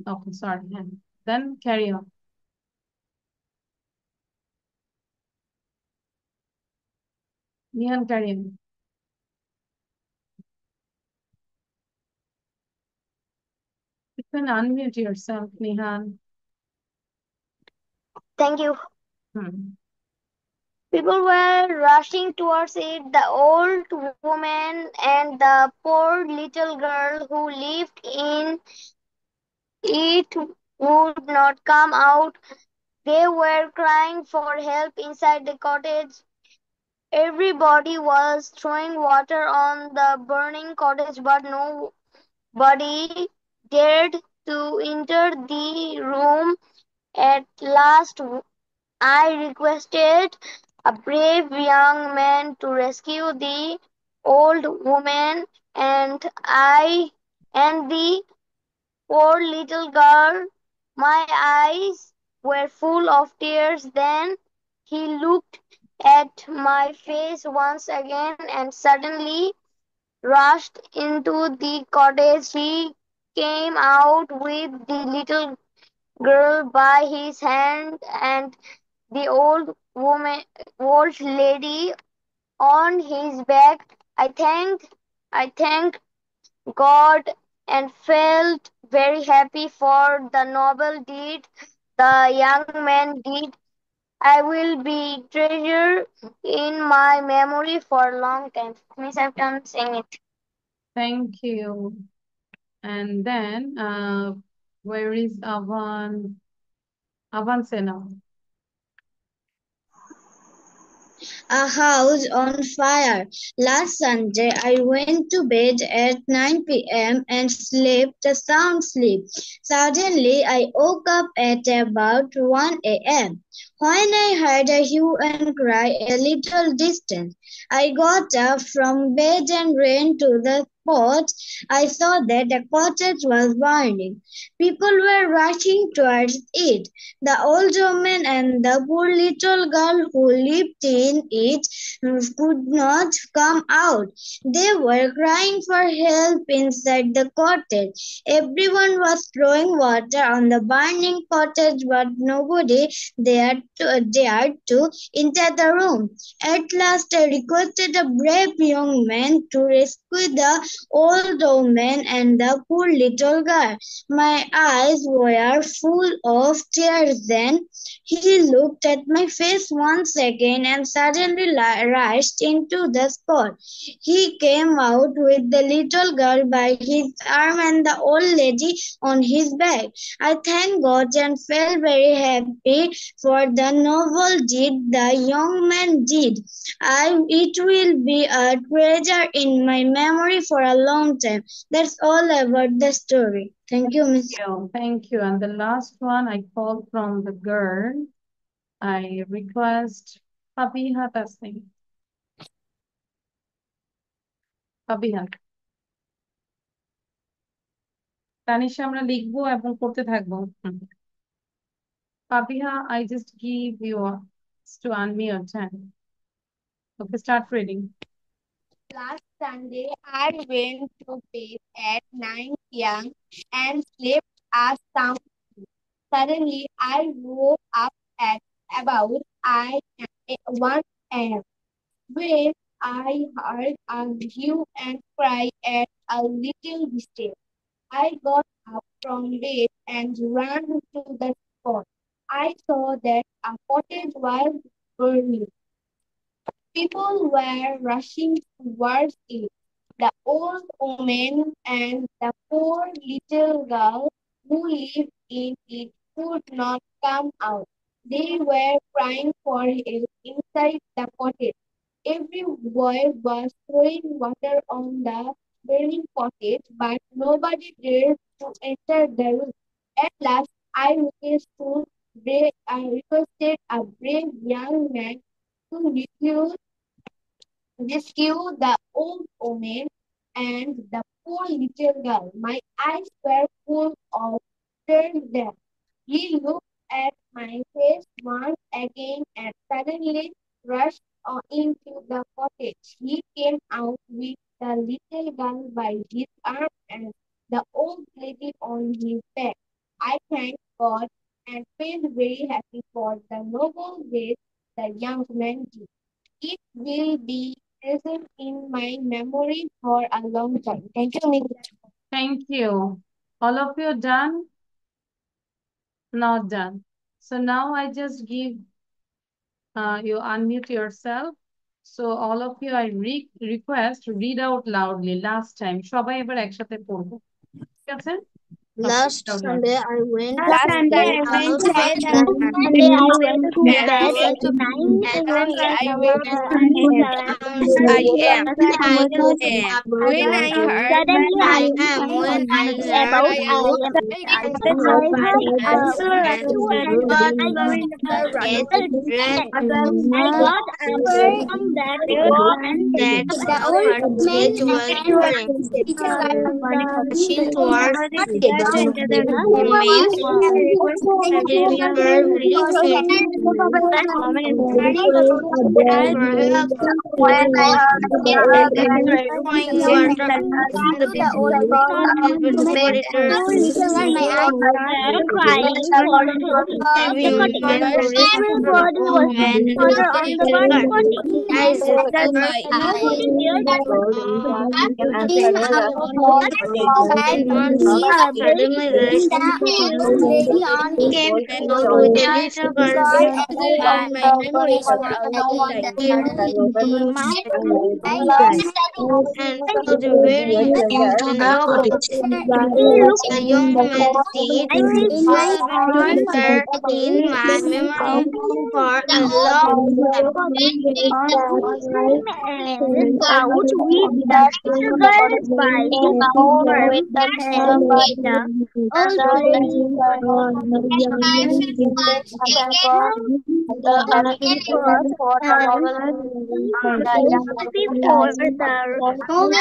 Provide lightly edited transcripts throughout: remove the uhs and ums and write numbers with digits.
Okay, sorry. Then carry on. Nihan, carry on. You can unmute yourself, Nihan. Thank you. Hmm. People were rushing towards it, the old woman and the poor little girl who lived in it would not come out. They were crying for help inside the cottage. Everybody was throwing water on the burning cottage, but nobody dared to enter the room. At last, I requested a brave young man to rescue the old woman and the poor little girl. My eyes were full of tears. Then he looked at my face once again and suddenly rushed into the cottage. He came out with the little girl by his hand and the old lady on his back. I thanked God and felt very happy for the noble deed the young man did. I will be treasured in my memory for a long time. Miss, I've done saying it. Thank you. And then, where is Avan? Avan Sena. A house on fire. Last Sunday I went to bed at 9 p.m. and slept a sound sleep. Suddenly I woke up at about 1 a.m. when I heard a hue and cry a little distance. I got up from bed and ran to the spot. I saw that the cottage was burning. People were rushing towards it. The old woman and the poor little girl who lived in it could not come out. They were crying for help inside the cottage. Everyone was throwing water on the burning cottage, but nobody dared to enter the room. At last, I requested a brave young man to rescue the old woman and the poor little girl. My eyes were full of tears then. He looked at my face once again and suddenly rushed into the spot. He came out with the little girl by his arm and the old lady on his back. I thanked God and felt very happy for the noble deed the young man did. It will be a treasure in my memory for a long time. That's all about the story. Thank you, Miss. Thank you. And the last one I called from the girl. I request Fabiha Tasnim. Fabiha. Tanisha আমরা লিখবো এবং করতে থাকবো। Fabiha, I just give you to unmute. Okay, start reading. Last Sunday, I went to bed at 9 p.m. and slept a sound sleep. Suddenly, I woke up at about 1 a.m. when I heard a hue and cry at a little distance. I got up from bed and ran to the spot. I saw that a cottage was burning. People were rushing towards it. The old woman and the poor little girl who lived in it could not come out. They were crying for help inside the cottage. Every boy was throwing water on the burning cottage, but nobody dared to enter the room. At last, I requested a brave young man to rescue the old woman and the poor little girl. My eyes were full of tears then. He looked at my face once again and suddenly rushed into the cottage. He came out with the little girl by his arm and the old lady on his back. I thanked God and felt very happy for the noble deed the young man did. It will be present in my memory for a long time. Thank you, Nikita. Thank you. All of you done? Not done. So now I just give you unmute yourself. So all of you, I request read out loudly last time. সবাই এবার একসাথে পড়বো। ঠিক আছে? Last Okay, Sunday I went to Last bed Sunday at I went to bed at nine Sunday I went to and I bed went at to 9 Sunday I a.m. went to bed at 9 a.m. When I heard Suddenly the I when I heard about a I am I had a rush to work. I got get dressed I got up from that and that the the old man cottage was and burning. Rushing towards the remains little girl who lived in I for help when I heard throwing water on the the old before it my eyes were crying for help inside the everyone cottage. rescued the Everybody old was man and the water on the little burning girl. cottage. I said, Nobody dared clean up and one suddenly rushed came out with a little girl on my memories for a long time. And so the very into the cottage. The young man seat I wish was on there in my memory for a long time. and out with the little girl by his arm and the old lady was before the novel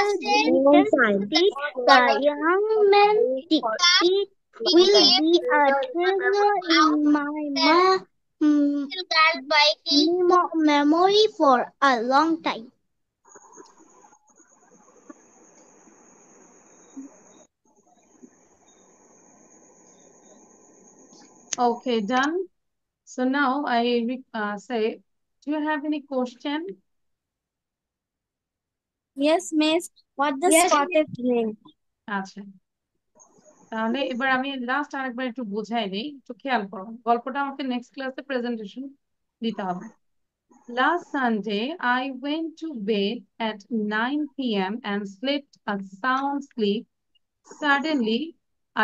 did the young man did. It will be a treasure in my memory for a long time. Okay, done. So now I say, do you have any question? Yes, miss. What the cottage mean? আচ্ছা, তাহলে এবার আমি last আরেকবার একটু বুঝাই দিই, একটু খেয়াল করো। গল্পটা আমাকে নেক্সট ক্লাসে প্রেজেন্টেশন দিতে হবে। Last Sunday, I went to bed at 9 p.m. and slept a sound sleep. Suddenly,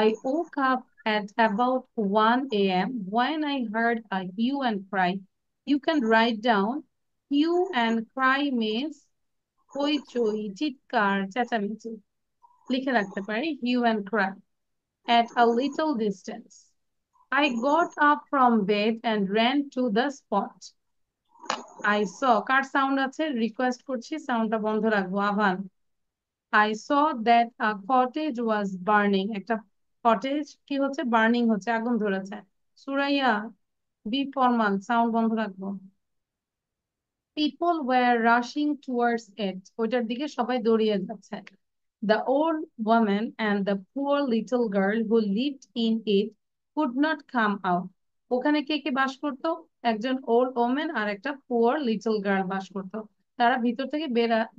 I woke up at about 1 a.m. when I heard a hue and cry. You can write down hue and cry means হইচই, চিৎকার, চেঁচামেচি। লিখে রাখতে পারি hue and cry at a little distance. I got up from bed and ran to the spot. I saw, car sound আছে request করছি সাউন্ডটা বন্ধ রাখবো। আভান, I saw that a cottage was burning. একটা কটেজ কি হচ্ছে, বার্নিং হচ্ছে, আগুন ধরেছে। সুরাইয়া, বি ফরমাল, সাউন্ড বন্ধ রাখবো। People were rushing towards it. ওইটার দিকে সবাই দৌড়িয়ে যাচ্ছে। The old woman and the poor little girl who lived in it could not come out. ওখানে কে কে বাস করতো? একজন ওল্ড ওমেন আর একটা পুয়ার লিটল গার্ল বাস করতো। তারা ভিতর থেকে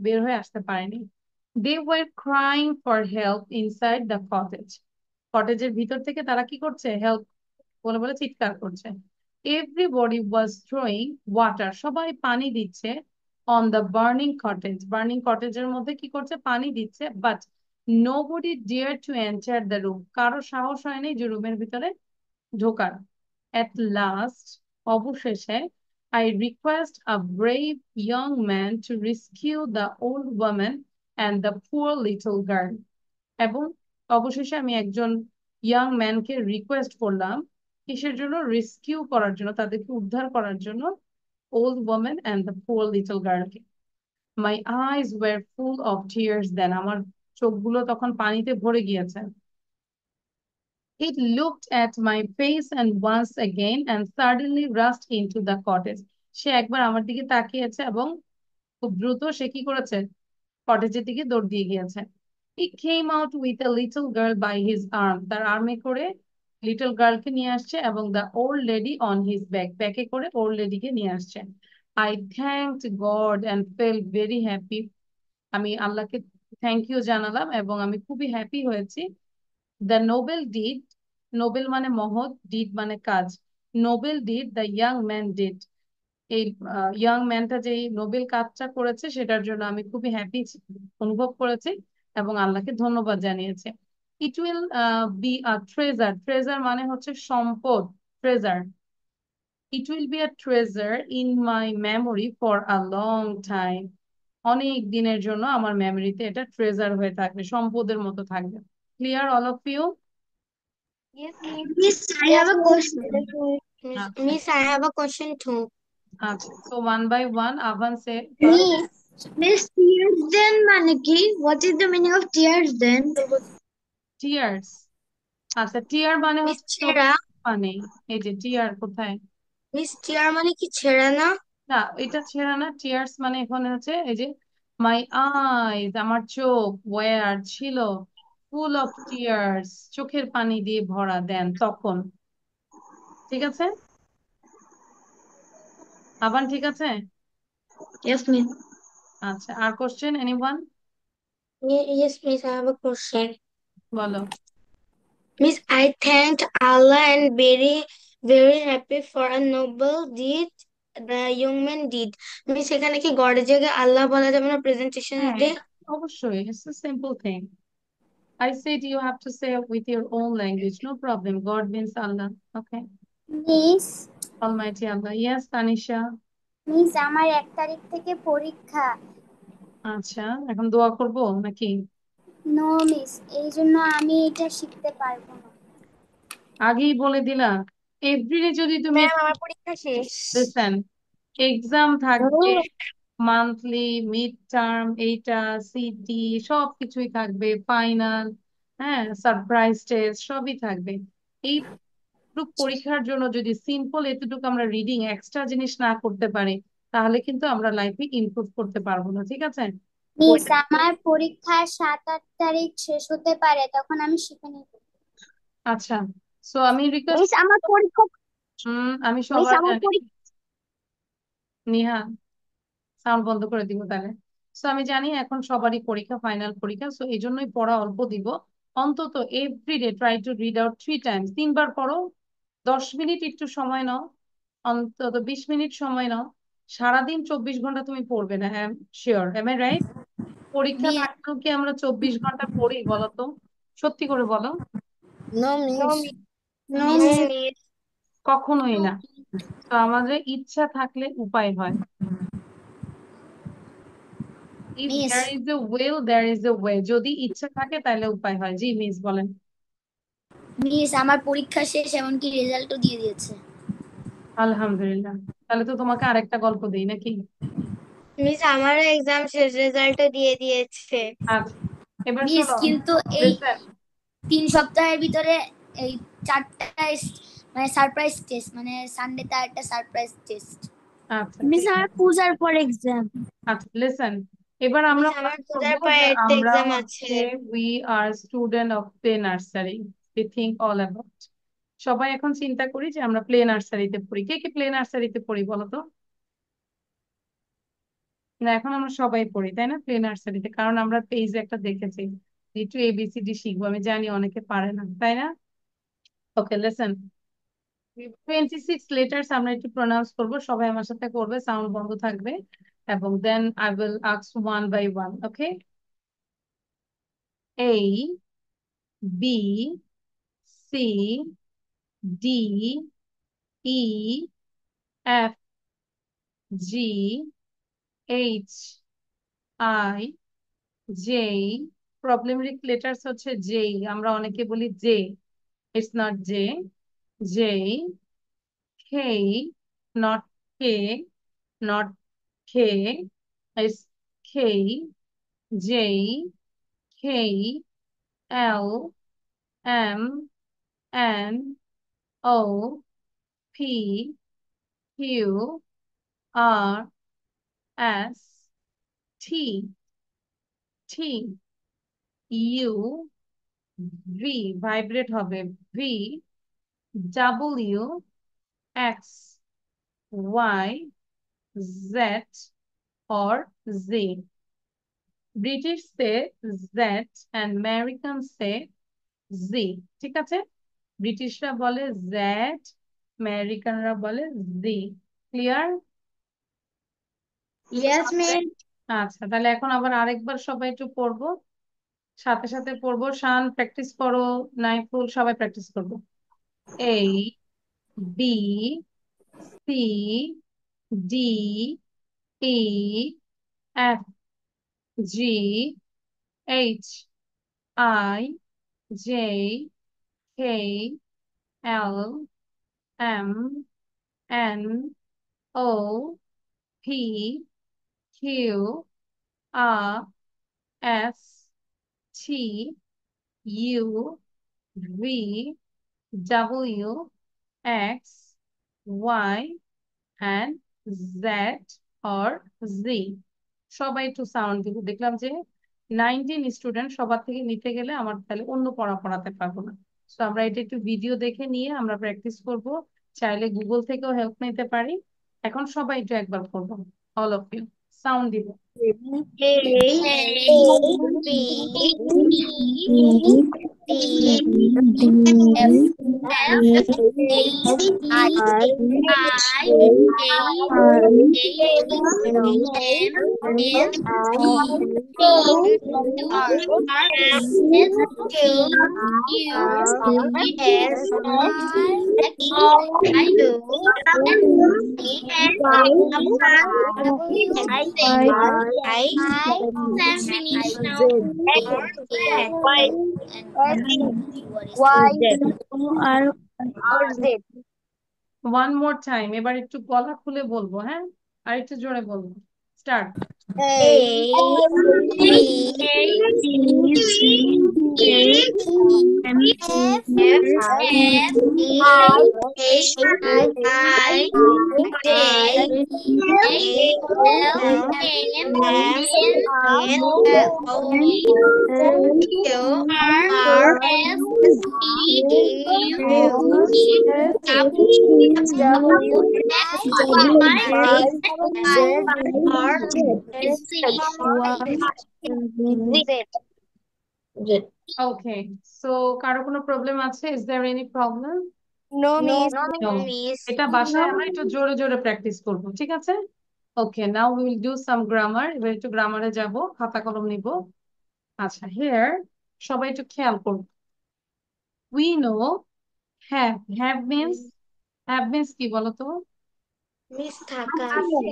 বের হয়ে আসতে পারেনি। They were crying for help inside the cottage. কটেজের ভিতর থেকে তারা কি করছে? হেল্প বলে বলে চিৎকার করছে। Everybody was throwing water. সবাই পানি দিচ্ছে on the burning cottage. Burning cottageর মধ্যে কি করছে? পানি দিচ্ছে, but nobody dared to enter the room. কারো সাহস হয়নি যে রুমের ভিতরে ঢোকার। At last, অবশেষে, I request a brave young man to rescue the old woman and the poor little girl. এবং অবশেষে আমি একজন ইয়াং ম্যানকে রিকোয়েস্ট করলাম কিসের জন্য? রেস্কিউ করার জন্য, তাদেরকে উদ্ধার করার জন্য old woman and the poor little girl K. My eyes were full of tears then. আমার চোখগুলো তখন পানিতে ভরে গিয়েছে। It looked at my face and once again and suddenly rushed into the cottage. সে একবার আমার দিকে তাকিয়েছে এবং খুব দ্রুত সে কি করেছে? কটেজের দিকে দৌড় দিয়ে গিয়েছে। He came out with a little girl by his arm. তার আর্মে করে লিটল গার্লকে নিয়ে আসছে এবং the old lady on his back, ব্যাকে করে ওল্ড লেডিকে নিয়ে আসছে। I thanked god and felt very happy, আমি আল্লাহকে থ্যাংক ইউ জানালাম এবং আমি খুবই হ্যাপি হয়েছি। দ্য নোবেল ডিড, নোবেল মানে মহৎ, ডিড মানে কাজ, Nobel did the young man did, এই ইয়াং ম্যানটা যে নোবেল কাজটা করেছে সেটার জন্য আমি খুবই হ্যাপি অনুভব করেছি এবং আল্লাহকে ধন্যবাদ জানিয়েছি। It will be a treasure, treasure মানে হচ্ছে সম্পদ, treasure. It will be a treasure in my memory for a long time, অনেক দিনের জন্য আমার মেমোরিতে এটা ট্রেজার হয়ে থাকবে, সম্পদের মতো থাকবে। Clear all of you? Yes, Miss. Miss, I have Yes, a miss. question. আচ্ছা Miss, I have a question too. আচ্ছা, so one by one Avan say first. Miss, Miss, tears then মানে কি? What is the meaning of tears then? Tears, আচ্ছা টিয়ার মানে Miss হচ্ছে চোখ ছেঁড়া, পানি, এই যে টিয়ার কোথায়, Miss টিয়ার মানে কি ছেঁড়া না? না এটা ছেঁড়া না, টিয়ার্স মানে এখানে হচ্ছে এই যে মাই আইজ, আমার চোখ, ওয়ার ছিল, ফুল অফ টিয়ার্স, চোখের পানি দিয়ে ভরা, দেন তখন। ঠিক আছে আবার, ঠিক আছে। Yes, Miss. আচ্ছা আর question anyone? Yes, Miss, I have a question. বলো। Miss, I thanked Allah and very happy for a noble deed the young man did. Miss, এখানে কি গডের জায়গায় আল্লাহ বলা যাবে না প্রেজেন্টেশন হ্যাঁ ডে? এটা অবশ্যই, it's a simple thing. I said you have to say with your own language, no problem. God means Allah. Okay. Miss Almighty Allah. Yes, Tanisha. Miss আমার 1 তারিখ থেকে পরীক্ষা। আচ্ছা এখন দোয়া করবো নাকি? নো মিস, এই জন্য আমি এটা শিখতে পারবো না। আগেই বলে দিলা, এভরিডে যদি তুমি ম্যাম আমার পরীক্ষা শেষ। লিসেন, এক্সাম থাকবে, মান্থলি, মিড টার্ম, এইটা সিটি সব কিছুই থাকবে, ফাইনাল, হ্যাঁ সারপ্রাইজ টেস্ট সবই থাকবে। এইটুক পরীক্ষার জন্য যদি সিম্পল এতটুকু আমরা রিডিং এক্সট্রা জিনিস না করতে পারি তাহলে কিন্তু আমরা লাইফে ইমপ্রুভ করতে পারবো না, ঠিক আছে? মিস পরীক্ষা, আমার পরীক্ষা 7-8 তারিখ শেষ হতে পারে, তখন আমি শিখে নিব। আচ্ছা সো আমি রিকোয়েস্ট, মিস আমার পরীক্ষা আমি মিস সবার আমার জানি। পরীক্ষা নিহা সাউন্ড বন্ধ করে দিব তাহলে। সো আমি জানি এখন সবারই পরীক্ষা, ফাইনাল পরীক্ষা, সো এই জন্যই পড়া অল্প দিব। অন্তত everyday try to read out 3 times, 3 বার পড়ো, 10 মিনিট একটু সময় নাও, অন্তত 20 মিনিট সময় নাও। সারাদিন 24 ঘন্টা তুমি পড়বে না, হ্যাঁ শিওর, এম আই রাইট? পরীক্ষা মিস থাকলেও কি আমরা 24 ঘন্টা পড়ি বলো তো, সত্যি করে বলো। No miss no miss miss কখনোই না। তো আমাদের ইচ্ছা থাকলে উপায় হয়, if miss there is a will there is a way, যদি ইচ্ছা থাকে তাহলে উপায় হয়। জি মিস বলেন। মিস আমার পরীক্ষা শেষ, এমনকি রেজাল্টও দিয়ে দিয়েছে। আলহামদুলিল্লাহ, তাহলে তো তোমাকে আরেকটা গল্প দিই নাকি? মিস আমারও এক্সাম শেষ, রেজাল্টও দিয়ে দিয়েছে। আচ্ছা এবার মিস শোনো, কিন্তু এই লিসেন, 3 সপ্তাহের ভিতরে এই 4টা মানে সারপ্রাইজ টেস্ট, মানে সানডেতে একটা সারপ্রাইজ টেস্ট। আচ্ছা মিস ঠিক আমার আছে, পূজার পর এক্সাম। আচ্ছা লিসেন, এবার আমরা মিস প্ল্যান আমার করবো পূজার পর যে একটা আমরা এক্সাম আছে। হচ্ছে we are student of play nursery, we think all about, সবাই এখন চিন্তা করি যে আমরা প্লে নার্সারিতে পড়ি। কে কে প্লে নার্সারিতে পড়ি বলো তো? না এখন আমরা সবাই পড়ি তাই না প্লে নার্সারিতে, কারণ আমরা পেজে একটা দেখেছি একটু এবিসিডি শিখবো, আমি জানি অনেকে পারে না তাই না? ওকে লিসেন, 26 লেটার্স আমরা একটু প্রোনাউন্স করবো, সবাই আমার সাথে করবে, সাউন্ড বন্ধ থাকবে এবং then I will ask one by one. Okay, A, B, C, D, E, F, G, H, I, J, problematic letters হচ্ছে জে, আমরা অনেকে বলি J, it's not J, J, K, not K, not K, it's K, J, K, L, M, N, O, P, Q, R, S, T, T, U, V, vibrate হবে, V, W, X, Y, Z or Z. British say Z and American say Z. ঠিক আছে? ব্রিটিশরা বলে Z, আমেরিকানরা বলে Z। Clear? Yes, ma'am. আচ্ছা, তাহলে এখন আবার আরেকবার সবাই একটু পড়বো, সাথে সাথে পড়বো। শান প্র্যাকটিস করো, নাইফুল সবাই প্র্যাকটিস করবো। A, B, C, D, E, F, G, H, I, J, K, L, M, N, O, P, Q, R, S, T, U, V, W, X, Y, and Z or Z. সবাই একটু sound দিব। দেখলাম যে 19 student, সবার থেকে নিতে গেলে আমার তাহলে অন্য পড়াতে পারবো না। তো আমরা এটা একটু ভিডিও দেখে নিয়ে আমরা প্র্যাকটিস করব। চাইলে গুগল থেকেও হেল্প নিতে পারি। এখন সবাই একটু একবার করবো, অল অফ ইউ সাউন্ড দিব। ওয়ান মোর টাইম, এবার একটু গলা খুলে বলবো, হ্যাঁ, আর একটু জোরে বলবো। স্টার্ট। Okay, so কারো কোনো প্রবলেম আছে? Is there any problem? No, miss. No. এটা বাসায় আমরা একটু জোরে জোরে প্র্যাকটিস করব, ঠিক আছে? Okay, now we will do some grammar. এবার একটু গ্রামারে যাব, খাতা কলম নিব। আচ্ছা, here সবাই একটু খেয়াল করব। We know have means কি বলো তো? মিস থাকা আছে।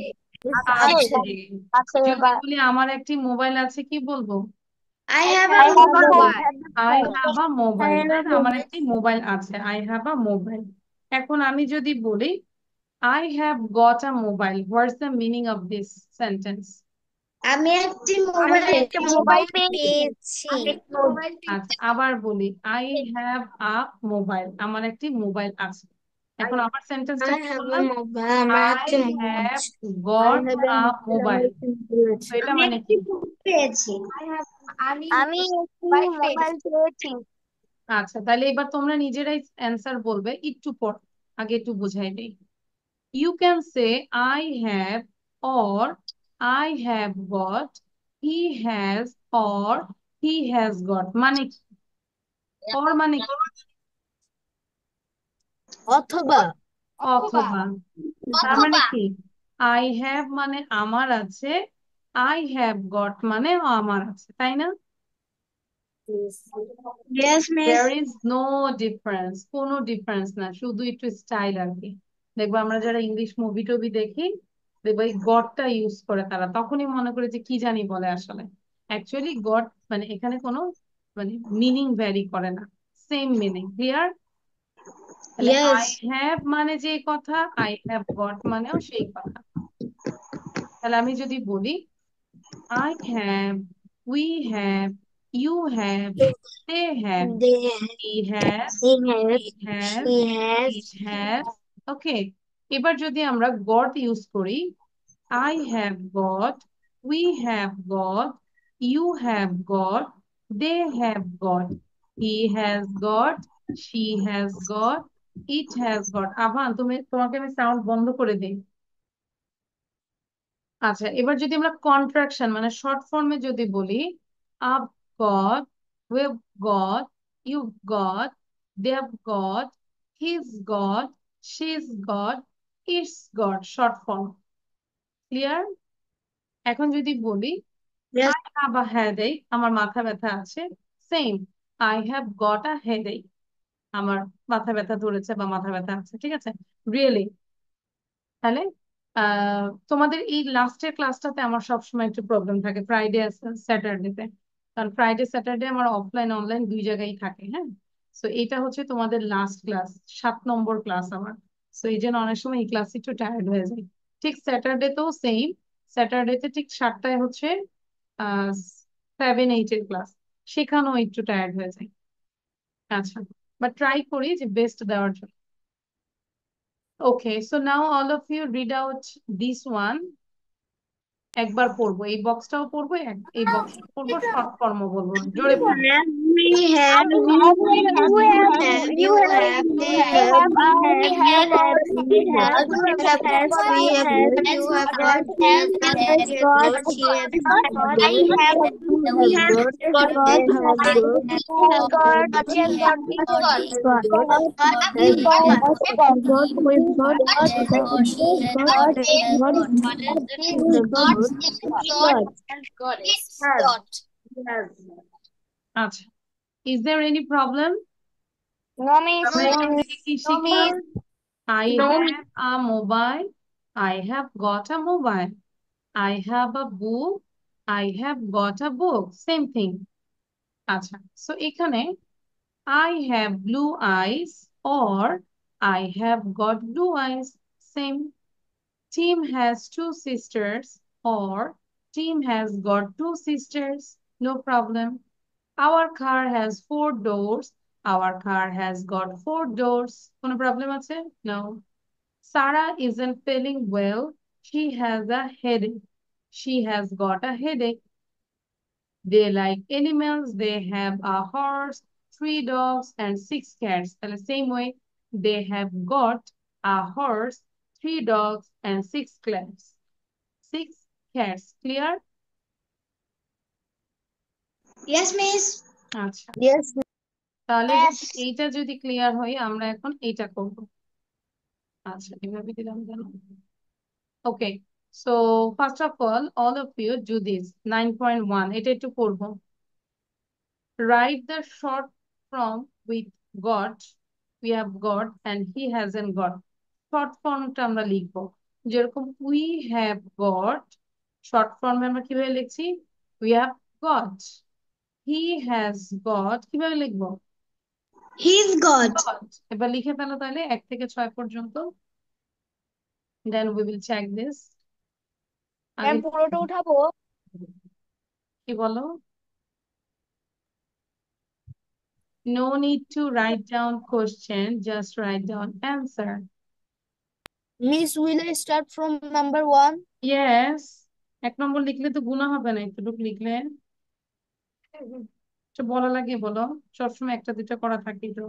যদি বলি আমার একটি মোবাইল আছে, কি বলবো? I have I a mobile. have a mobile. আমার একটি মোবাইল আছে, I have a mobile। এখন আমি যদি বলি I have got a mobile, what's the meaning of this sentence? আমি একটি মোবাইল পেয়েছি। আচ্ছা, আবার বলি I have a mobile, আমার একটি মোবাইল আছে। এখন আমার সেন্টেন্সটা কি বললাম? I have got a mobile। তো এটা আমি মানে একটি কি? ফোন পেয়েছি। আমি একটি মোবাইল পেয়েছি। আচ্ছা, তাহলে এবার তোমরা নিজেরাই অ্যান্সার বলবে, একটু পর, আগে একটু বুঝাই দেই। You can say I have or I have got, he has or he has got। মানে কি? or মানে কি? অথবা অথবা। তার মানে কি? I have মানে আমার আছে, I have got মানে আমার আছে, তাই না? yes miss There is no difference, কোনো ডিফারেন্স না, শুধু একটু স্টাইল আর কি। দেখবো আমরা যারা ইংলিশ মুভি টুভি দেখি, দেখবো এই গডটা ইউজ করে তারা, তখনই মনে করে যে কি জানি বলে, আসলে অ্যাকচুয়ালি গড মানে এখানে কোনো মানে মিনিং ভ্যারি করে না, সেম মিনিং। ক্লিয়ার? তাহলে yes আই হ্যাভ মানে যে কথা, আই হ্যাভ গট মানেও সেই কথা। তাহলে আমি যদি বলি I have, we have, you have, they have, he has, it has, it has। ওকে, এবার যদি আমরা গট ইউজ করি, I have got, we have got, you have got, they have got, he has got, she has got, it has got. Avan, তোমাকে আমি sound বন্ধ করে দিই। আচ্ছা, এবার যদি আমরা কন্ট্রাকশন মানে শর্ট ফর্মে যদি বলি, I've got, we've got, you got, they have got, he's got, she's got, it's got, short ফর্ম। ক্লিয়ার? এখন যদি বলি Yes. I have a headache, আমার মাথা ব্যথা আছে, same, I have got a headache, আমার মাথা ব্যথা ধরেছে বা মাথা ব্যথা আছে, ঠিক আছে? রিয়েলি। তাহলে তোমাদের এই লাস্টের ক্লাসটাতে আমার সবসময় একটু প্রবলেম থাকে, ফ্রাইডে স্যাটারডেতে, কারণ ফ্রাইডে স্যাটারডে আমার অফলাইন অনলাইন দুই জায়গায় থাকে, হ্যাঁ। সো এটা হচ্ছে তোমাদের লাস্ট ক্লাস, 7 নম্বর ক্লাস আমার। সো এই জন্য অনেক সময় এই ক্লাস একটু টায়ার্ড হয়ে যায়। ঠিক স্যাটারডেতেও সেম, স্যাটারডেতে ঠিক 7টায় হচ্ছে 7-8 এর ক্লাস, সেখানেও একটু টায়ার্ড হয়ে যায়। আচ্ছা, বাট ট্রাই করি যে বেস্ট দেওয়ার জন্য। Okay, so now all of you read out this one. একবার পড়বো, এই বক্সটাও পড়বো, এই বক্সটাও পড়বো, শর্ট ফর্মও বলবো, জোরে পড়বো। Have, we have, you have, they have, we have, we have, you have, we have, you have got, he has got, she has got, they have got, they have got, he has got, has got, we've got, has got, Has, has. আচ্ছা, is there any problem? No, miss. আমরা এখান থেকে কি শিখলাম? I have a mobile, I have got a mobile, I have a book, I have got a book, same thing. আচ্ছা, so এখানে I have blue eyes or I have got blue eyes, same. Tim has 2 sisters or Tim has got 2 sisters, no problem. Our car has 4 doors, our car has got 4 doors, কোনো problem আছে? No. Sarah isn't feeling well, she has a headache, she has got a headache. They like animals, they have a horse, 3 dogs and 6 cats. And the same way, they have got a horse, 3 dogs and 6 cats. 6 cats, clear? yes, miss. আচ্ছা, Yes. তাহলে Yes. এইটা যদি clear হই, আমরা এখন এইটা করব। আচ্ছা, এভাবে দিলাম কেন? Okay, so first of all of you do this 9.1, এটা একটু করবো। Write the short form with got, we have got and he hasn't got. Short ফর্মটা আমরা লিখবো যেরকম we have got, শর্ট ফর্মে আমরা কিভাবে লিখছি? we have got. he has got কিভাবে লিখবো? He's got. got। এবার লিখে ফেলো তাহলে 1 থেকে 6 পর্যন্ত, then we will check this. আগে পুরোটা উঠাবো? কি বলো? No need to write down question, just write down answer. Miss, will I start from number 1? Yes, 1 নম্বর লিখলে তো গুণা হবে না, একটুটুকু লিখলে তো বলা লাগে, বলো, সবসময় একটা দুটা করা থাকি তো।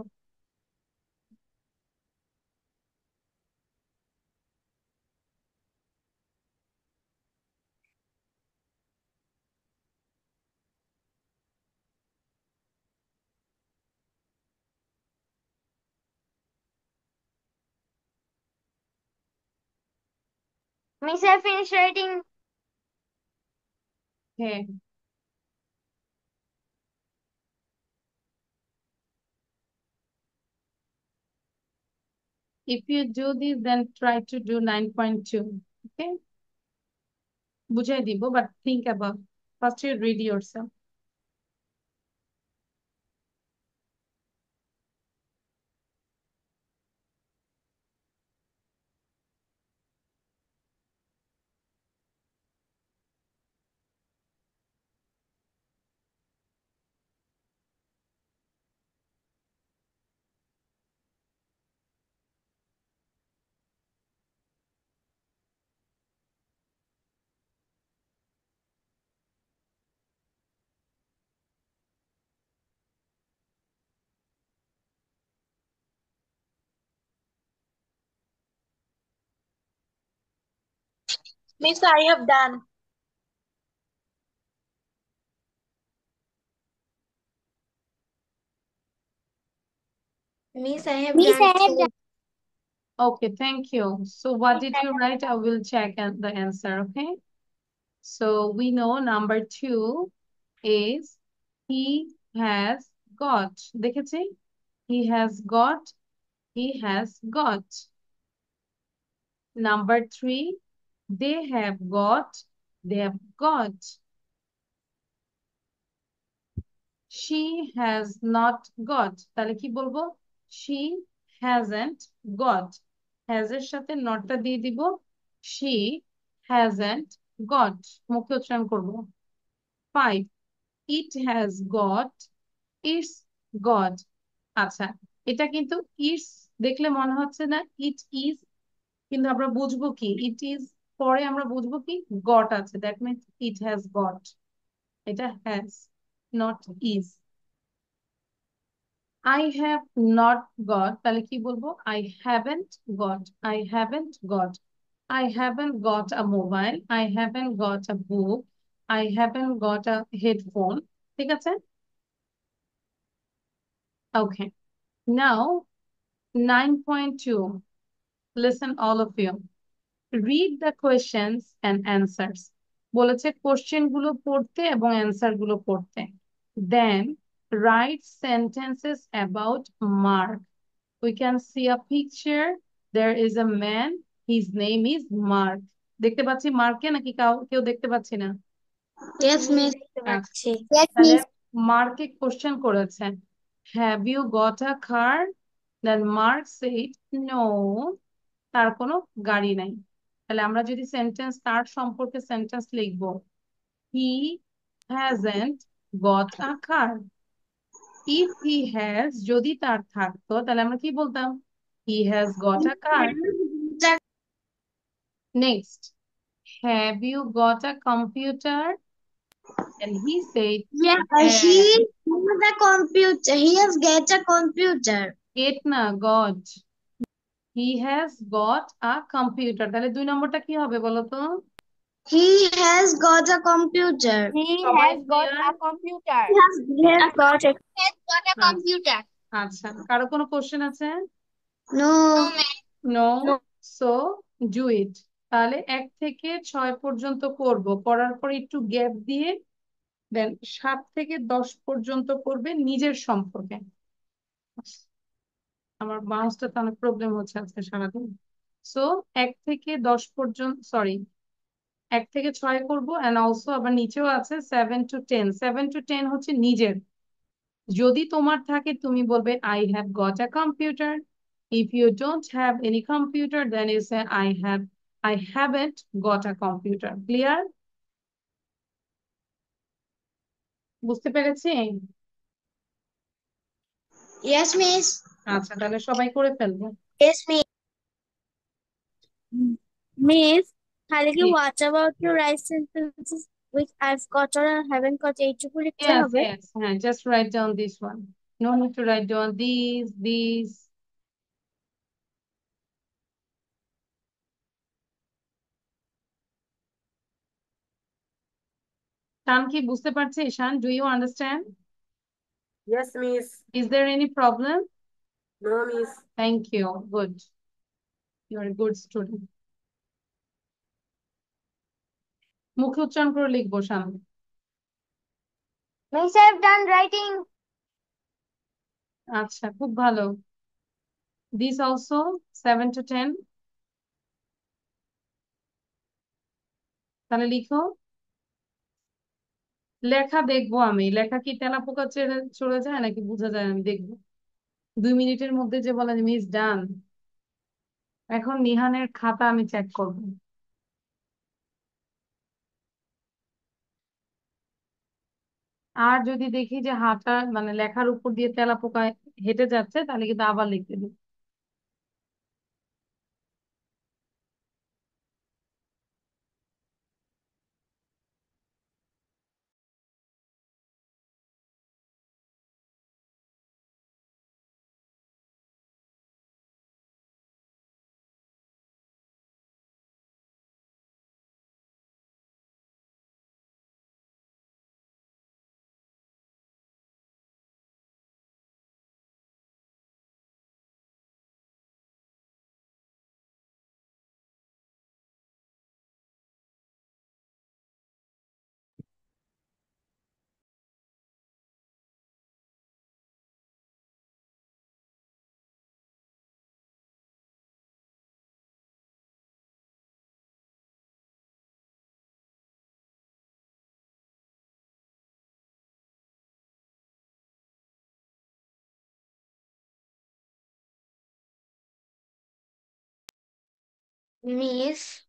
Miss, I finished writing. হ্যাঁ, if you do this then try to do 9.2. Okay, বুঝাই দিব, but think about, first you read yourself. Miss, I have done. Miss, I have Miss, I done have too. done. Okay, thank you. So what did you write? I will check the answer, okay? So we know number 2 is he has got. দেখেছি? He has got. He has got. Number 3, they have got. They have got. She has not got. তাহলে কি বলবো? She hasn't got. has এর সাথে নটটা দিয়ে দিব। She hasn't got। মুখে উচ্চারণ করব। 5, it has got, it's got। আচ্ছা, এটা কিন্তু ইটস দেখলে মনে হচ্ছে না ইট ইজ, কিন্তু আমরা বুঝবো কি ইট ইজ পরে আমরা বুঝবো কি গট আছে, that means it has got. এটা has, not is. I have not got, তাহলে কি বলবো? I haven't got, I haven't got, I haven't got a mobile, I haven't got a book, I haven't got a headphone। ঠিক আছে? Okay. Now 9.2. Listen all of you. Read the questions and answers. বলেছে question গুলো পড়তে এবং answer গুলো পড়তে। Then write sentences about Mark. We can see a picture. There is a man. His name is Mark. দেখতে পাচ্ছি মার্ককে নাকি কেউ দেখতে পাচ্ছি না? Yes, Miss. আচ্ছা, Yes, তাহলে Miss. মার্কে কোশ্চেন করেছে, Have you got a car? Then Mark said no, তার কোনো গাড়ি নাই। তাহলে আমরা যদি সেন্টেন্স তার সম্পর্কে সেন্টেন্স লিখবো, He hasn't got a car. If he has, যদি তার থাকতো তাহলে আমরা কি বলতাম? He has got a car. Next, have you got a computer? And he said, Yeah, yes. he has a computer. He has get a computer. Get না, got. He has got a computer. তাহলে 2 নম্বরটা কি হবে বলো তো? He has got a computer. He সবাই has got clear? a computer. He has got a Has got a computer. আচ্ছা, কারো কোনো কোশ্চেন আছে? no. No. So do it. তাহলে 1 থেকে 6 পর্যন্ত করব, করার পর একটু গ্যাপ দিয়ে দেন 7 থেকে 10 পর্যন্ত করবে নিজের সম্পর্কে। আমার মাউসটাতে অনেক প্রবলেম হচ্ছে আজকে সারাদিন। সো 1 থেকে 10 পর্যন্ত, সরি 1 থেকে 6 করব, এন্ড অলসো আবার নিচেও আছে 7 to 10। 7 to 10 হচ্ছে নিজের। যদি তোমার থাকে তুমি বলবে I have got a computer. If you don't have any computer, then you say I haven't got a computer. Clear? বুঝতে পেরেছি? Yes, Miss. আচ্ছা, তাহলে সবাই করে ফেলবো। Yes, Miss. Miss, খালি কি জি। what about your right sentences which I've got or haven't got এইটুকু লিখতে Yes, হবে? yes. হ্যাঁ, just write down this one. No need to write down these. শান কি বুঝতে পারছে? শান, do you understand? Yes, Miss. Is there any problem? No, Miss. Thank you. Good. You're a good student. মুখে উচ্চারণ করে লিখবো শান। Miss, I have done writing. আচ্ছা, খুব ভালো। This also 7 to 10. তাহলে লিখো। লেখা দেখবো আমি, লেখা কি তেলাপোকা চলে যায় নাকি বোঝা যায়? আমি দেখবো 2 মিনিটের মধ্যে যে বলে মিস ডান। এখন নিহানের খাতা আমি চেক করবো। আর যদি দেখি যে হাঁটা মানে লেখার উপর দিয়ে তেলাপোকা হেঁটে যাচ্ছে, তাহলে কিন্তু আবার লিখতে দিই। Miss,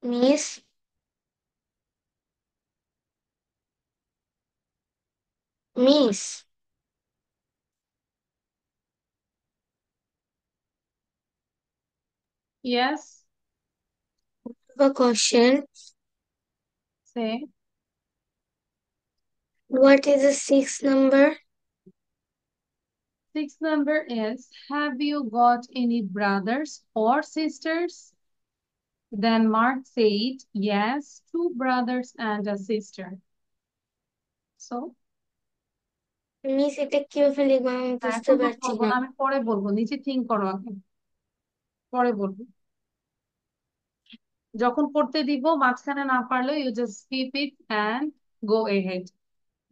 Miss, Miss. Yes, A question. say. What is the sixth number? Sixth number is, have you got any brothers or sisters? Then Mark said, yes, two brothers and a sister. So, miss এটা কিভাবে লিখবো আমি বুঝতে এখন তো পারছি বলবো না। না, আমি পরে বলবো, নিচে থিঙ্ক করো আগে, পরে বলবো। যখন পড়তে দিব মাঝখানে না পারলে you just skip it and go ahead,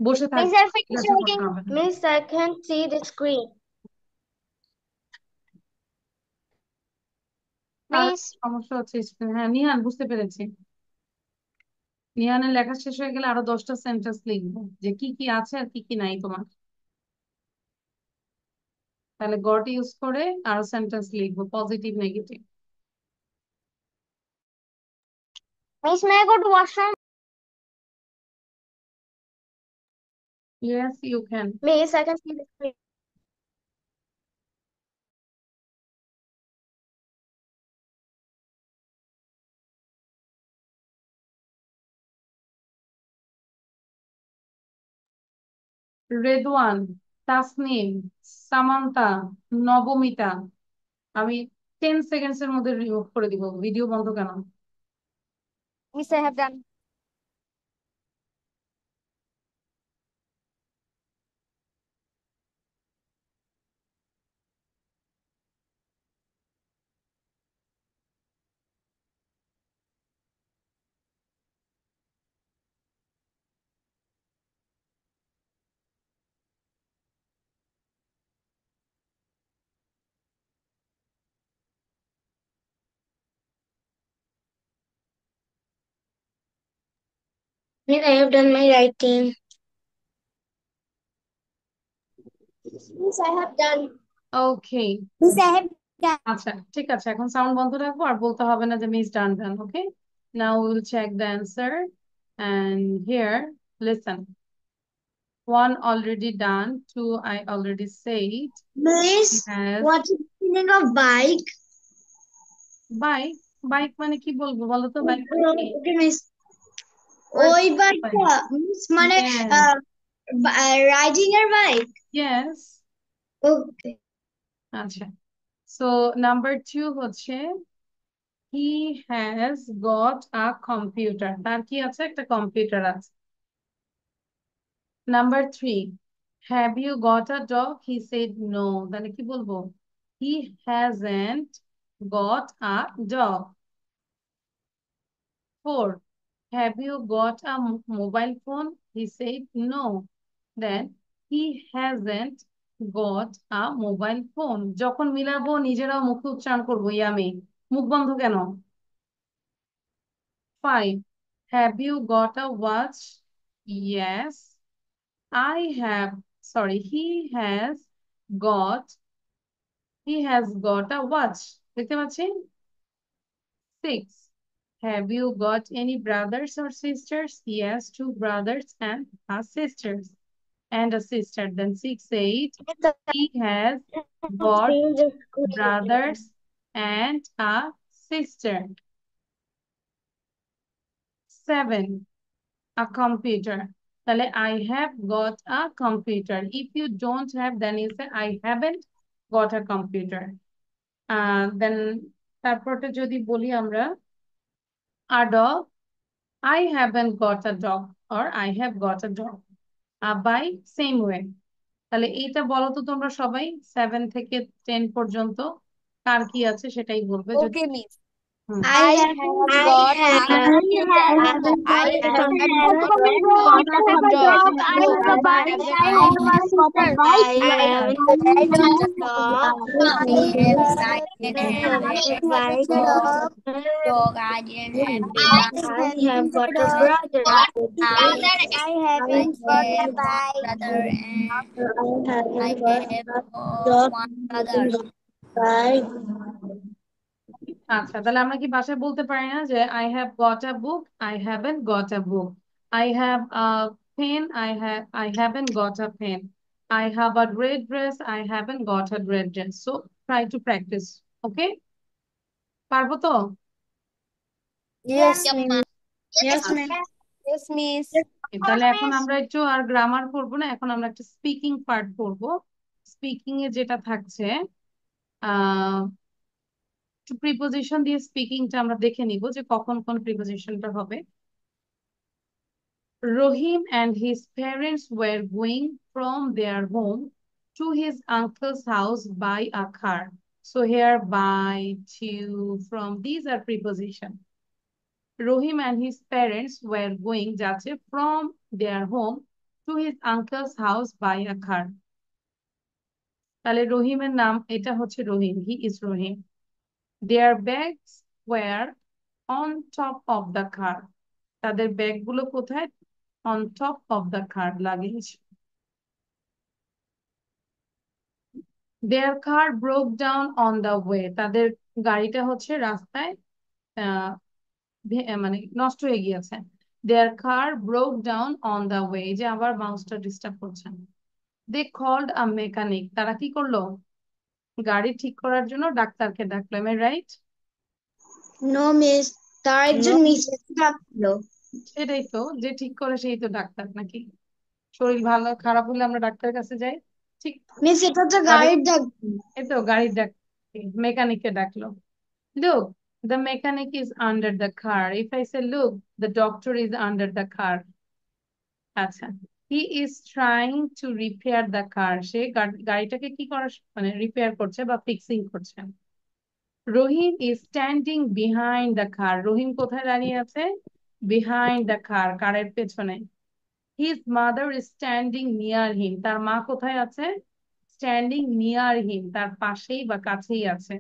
বসে Miss, থাকবে, I finished জিজ্ঞাসা করতে writing. হবে না। Miss, I can't see the screen. R Miss, সমস্যা হচ্ছে screen- হ্যাঁ নিহান, বুঝতে পেরেছি। নিহানের লেখা শেষ হয়ে গেলে আরো 10টা সেন্টেন্স লিখবো যে কি কি আছে আর কি কি নাই তোমার, তাহলে গট ইউজ করে আরো সেন্টেন্স লিখবো, positive negative. Miss, may I go to washroom? Yes, you can. Miss, I can see the screen. Redwan, Tasnim, Samanta, Nabamita, আমি 10 সেকেন্ডস এর মধ্যে রিমুভ করে দিব। ভিডিও বন্ধ কেন? Miss, I have done. Miss, I have done my writing. Miss, I have done. Okay, Miss, I have done. আচ্ছা ঠিক আছে, এখন সাউন্ড বন্ধ রাখবো, আর বলতে হবে না যে miss done done. Okay, now will check the answer and hear listen. One already done, two I already said. Miss, Has what is the meaning of bike? Bike, bike মানে কি বলবো বলো তো, বাইক মানে কি? Okay, Miss. Where's ওই the বাইকটা bike? Miss মানে Yes, রাইডিং এর বাইক। yes. ওকে। আচ্ছা, so number 2 হচ্ছে he has got a computer, তার কি আছে, একটা কম্পিউটার আছে। Number 3, have you got a dog? He said no, তাহলে কি বলবো? He hasn't got a dog. 4, have you got a mobile phone? He said no, then he hasn't got a mobile phone. যখন মিলাবো নিজেরাও মুখে উচ্চারণ করবো yummy, মুখ বন্ধ কেন? 5, have you got a watch? Yes, I have, sorry, he has got a watch. দেখতে পাচ্ছেন? 6, have you got any brothers or sisters? Yes, 2 brothers and a sisters and a sister. Then 6, 8, he has got brothers and a sister. 7, a computer. তাহলে I have got a computer. If you don't have, then you say I haven't got a computer. Then তারপরটা যদি বলি আমরা a dog, I haven't got a dog or I have got a dog. A bike, same way. তাহলে এইটা বলো তো তোমরা সবাই 7 থেকে 10 পর্যন্ত কার কি আছে সেটাই বলবে। যদি Okay, Miss. Hmm, I have got a computer. I have got a dog. I have a bike. I have a sister. I have a dog. I have cycle and I have dog. I have I have got a brother. I haven't got a bike. Brother and I I have got have a dog. one brother. Bye. আচ্ছা, তাহলে আমরা কি বাসায় বলতে পারি না যে I have got a book, I haven't got a book, I have a pen, I haven't got a pen, I have a red dress, I haven't got a red dress. So try to practice. Okay, পারবো তো? Yes, Yes, ma'am. Yes, আচ্ছা, ma'am. Yes, miss. তাহলে এখন আমরা একটু আর grammar করবো না, এখন আমরা একটা স্পিকিং পার্ট করবো। স্পিকিং এ যেটা থাকছে, আহ একটু প্রিপোজিশন দিয়ে স্পিকিংটা আমরা দেখে নিব যে কখন কোন প্রিপোজিশনটা হবে। Rohim and his parents were going from their home to his uncle's house by a car. So here by, to, from, these are preposition. Rohim and his parents were going যাচ্ছে from their home to his uncle's house by a car. তাহলে রহিমের নাম, এটা হচ্ছে Rahim, he is Rahim. Their bags were on top of the car. তাদের ব্যাগগুলো কোথায়? On top of the car, luggage. Their car broke down on the way. তাদের গাড়িটা হচ্ছে রাস্তায় আহ মানে নষ্ট হয়ে গিয়েছে। Their car broke down on the way, যে আবার মাউসটা ডিস্টার্ব করছে। They called a mechanic. তারা কি করলো? গাড়ি ঠিক করার জন্য ডাক্তারকে ডাকলো। Am I right? No, miss. তার একজন No. নিচে থাকলো। সেটাই তো, যে ঠিক করে সেই তো ডাক্তার নাকি? শরীর ভালো খারাপ হলে আমরা ডাক্তারের কাছে যাই, ঠিক? মিস এটা তো গাড়ি, গাড়ির ডাক। এই তো গাড়ির ডাক, মেকানিককে ডাকলো। Look, the mechanic is under the car. If I say look, the doctor is under the car. আচ্ছা, he is trying to repair the car. সে গাড়িটাকে কি করা, মানে রিপেয়ার করছে বা ফিক্সিং করছে। রহিম is standing behind the car. রহিম কোথায় দাঁড়িয়ে আছে? Behind the car, কারের পেছনে। His mother is standing near him. তার মা কোথায় আছে? Standing near him, তার পাশেই বা কাছেই আছে।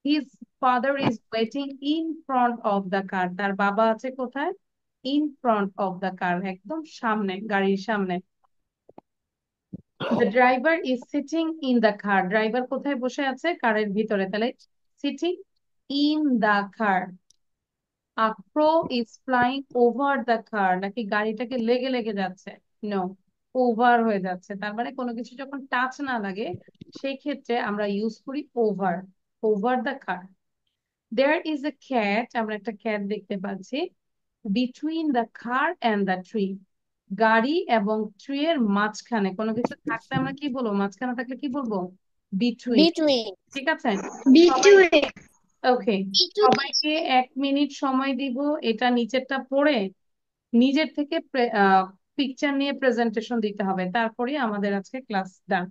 His father is waiting in front of the car. তার বাবা আছে কোথায়? In front of the car, একদম সামনে, গাড়ির সামনে। The driver is sitting in the car. Driver কোথায় বসে আছে? কারের ভিতরে। তাহলে sitting in the car. A crow is flying over the car. নাকি গাড়িটাকে লেগে লেগে যাচ্ছে? No, ওভার হয়ে যাচ্ছে। তার মানে কোনো কিছু যখন টাচ না লাগে সেই ক্ষেত্রে আমরা ইউজ করি over, over the car. There is a cat, আমরা একটা ক্যাট দেখতে পাচ্ছি, between the car and the tree. গাড়ি এবং ট্রি এর মাঝখানে কোনো কিছু থাকলে আমরা কি বলবো? মাঝখানে থাকলে কি বলবো? Between. Between. ঠিক আছে, সবাই বিটুইন। ওকে, সবাইকে 1 মিনিট সময় দিব এটা নিচেরটা পড়ে নিজের থেকে পিকচার নিয়ে প্রেজেন্টেশন দিতে হবে, তারপরে আমাদের আজকে ক্লাস ডান।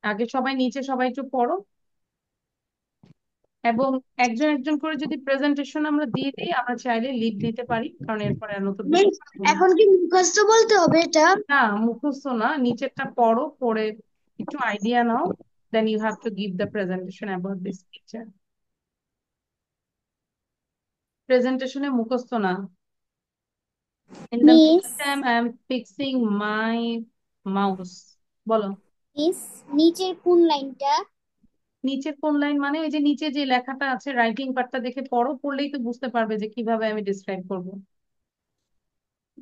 আগে সবাই নিচে সবাই একটু পড়ো, এবং একজন একজন করে যদি প্রেজেন্টেশন আমরা দিয়ে দিই, আমরা চাইলে লিভ দিতে পারি, কারণ এরপরে আর নতুন কিছু মিস পারবো না। এখন কি মুখস্থ বলতে হবে এটা? না, মুখস্থ না, নিচেরটা পড়ো, পড়ে একটু আইডিয়া নাও, then you have to give the presentation about this picture. প্রেজেন্টেশনে মুখস্থ না। In the Miss, meantime, I am fixing my mouse. বলো। miss, নিচের কোন লাইনটা? নিচে কোন লাইন মানে ওই যে নিচে যে লেখাটা আছে রাইটিং পার্টটা দেখে পড়ো, পড়লেই তো বুঝতে পারবে যে কিভাবে আমি ডিসক্রাইব করব।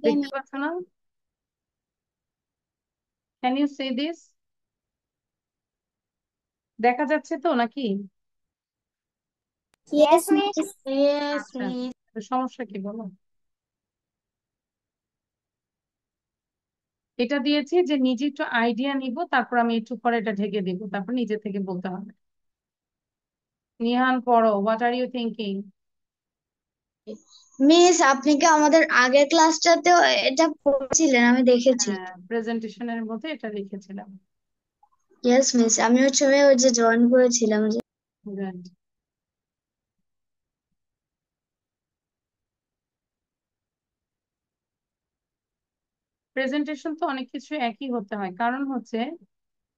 দেখতে পাচ্ছ না? Can you see this? দেখা যাচ্ছে তো নাকি? Yes, miss. Yes, আচ্ছা, miss. তো সমস্যা কি বলো? এটা দিয়েছি যে নিজে একটু আইডিয়া নিব, তারপর আমি একটু পরে এটা ঢেকে দিব, তারপর নিজে থেকে বলতে হবে। নিহান পড়ো, what are you thinking? Miss আপনি কি আমাদের আগের ক্লাসটাতেও এটা পড়ছিলেন? আমি দেখেছি। হ্যাঁ, প্রেজেন্টেশনের মধ্যে এটা লিখেছিলাম। ইয়েস মিস, আমি ওই সময় ওই যে জয়েন করেছিলাম যে। Good. প্রেজেন্টেশন তো অনেক কিছু একই হতে হয়, কারণ হচ্ছে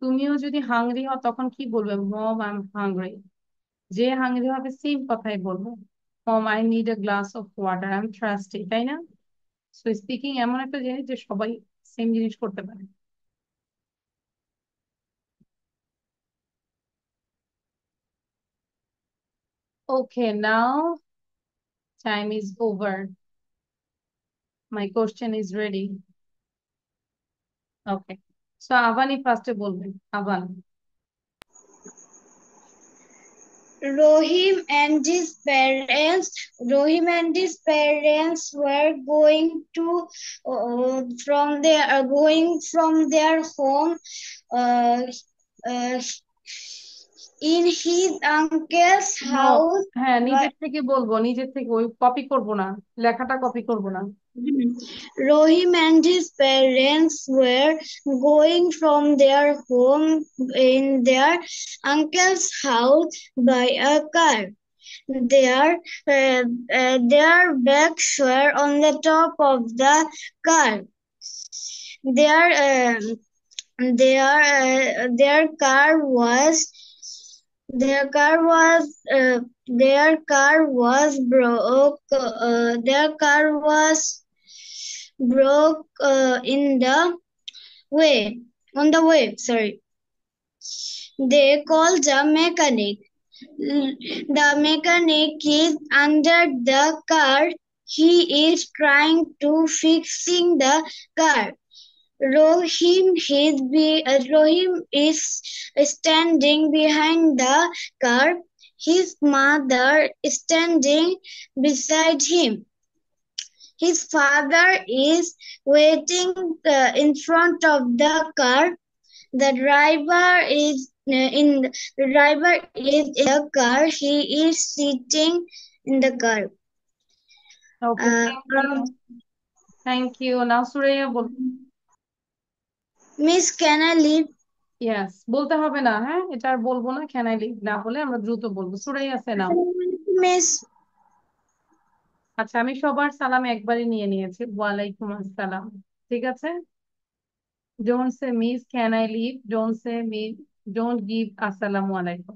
তুমিও যদি হাংরি হও তখন কি বলবে? Mom I am hungry. যে হাংরি হবে সেম কথাই বলবে, mom I need a glass of water, I am thirsty, তাই না? সো স্পিকিং এমন একটা জিনিস যে সবাই সেম জিনিস করতে পারে। Okay, now time is over. My question is ready. Okay. So Avani first বলবেন। Avan. Rohim and his parents were going from their home uh, uh, in his uncle's No, house. হ্যাঁ But নিজের থেকে বলবো, নিজের থেকে, ওই copy করব না, লেখাটা কপি করব না। Rohim and his parents were going from their home in their uncle's house by a car. Their bags were on the top of the car. Their uh, their car was their car was broke. Their car was broke in the way on the way. Sorry, they called the mechanic. The mechanic is under the car. He is trying to fixing the car. Rohim is standing behind the car. His mother is standing beside him. His father is waiting in front of the car. The driver is in the car. He is sitting in the car. Okay, Uh, thank you. Now Suraya ball. Miss, can I leave? Yes, বলতে হবে না, হ্যাঁ এটা আর বলবো না, can I leave না বলে আমরা দ্রুত বলবো। সুরাইয়া আছে নাও। Miss, আচ্ছা, আমি সবার সালাম একবারই নিয়ে নিয়েছি। ওয়ালাইকুম আসসালাম। ঠিক আছে? Don't say miss, can I leave? Don't say me, don't give assalamu alaikum.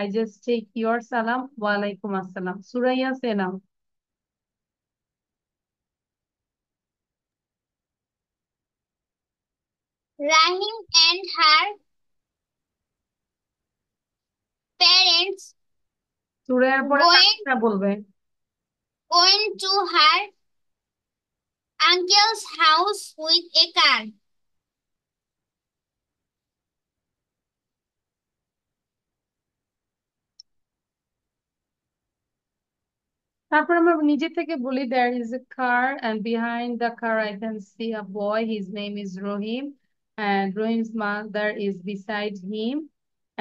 I just take your salam, walaikum assalam. Suraya, say now. Rahim and her parents সুরাইয়ার পরে going কাকিটা বলবে। to her uncle's house with a car. তারপর আমরা নিজে থেকে বলি, there is a car and behind the car I can see a boy, his name is Rohim, and Rohim's mother is beside him,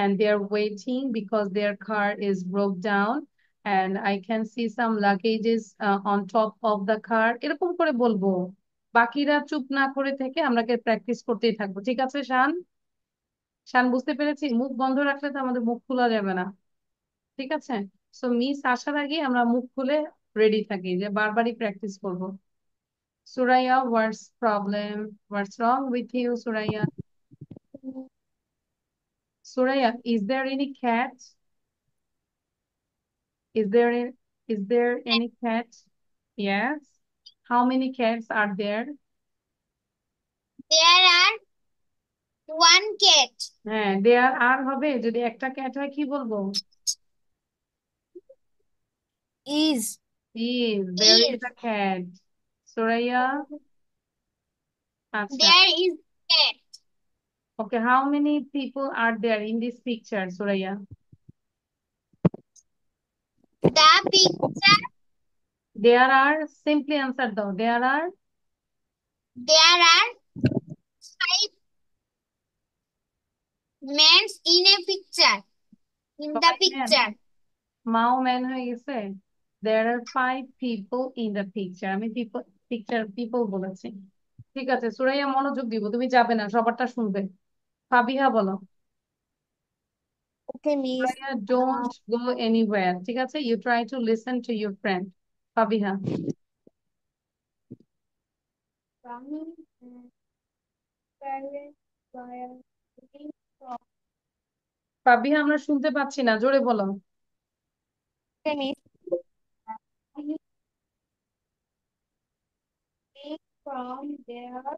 and they are waiting because their car is broke down, and I can see some luggages on top of the car। এরকম করে বলবো, বাকিরা চুপ না করে থেকে আমরা practice করতেই থাকবো। ঠিক আছে শান? শান বুঝতে পেরেছি, মুখ বন্ধ রাখলে তো আমাদের মুখ খোলা যাবে না। ঠিক আছে? সো মিস আসার আগে আমরা মুখ খুলে রেডি থাকি, যে বারবারই প্র্যাকটিস করব। Suraiya, what's problem? What's wrong with you Suraiya? Suraiya, is there any cat? Is there is there any cat? Yes. How many cats are there? There are one cat. হ্যাঁ, there are হবে, যদি একটা ক্যাট হয় কি বলবো? Is There is is a cat. Suraya, আচ্ছা। there is cat. Okay, how many people are there in this picture, Suraya? The picture There are, simply answer though, there are there are five men in a picture. In the সবাই man, picture. মাও man হয়ে গেছে। There are 5 people in the picture। আমি people বলেছি। ঠিক আছে সুরাইয়া, মনোযোগ দিব, তুমি যাবে না, সবারটা শুনবে। ফাবিহা বলো। Okay, Miss. Suraiya, don't go anywhere। ঠিক আছে, you try to listen to your friend। Fabiha. Rahim and parents were looking from Fabiha, আমরা শুনতে পাচ্ছি না, জোরে বলো। okay, Miss. Rahim came from there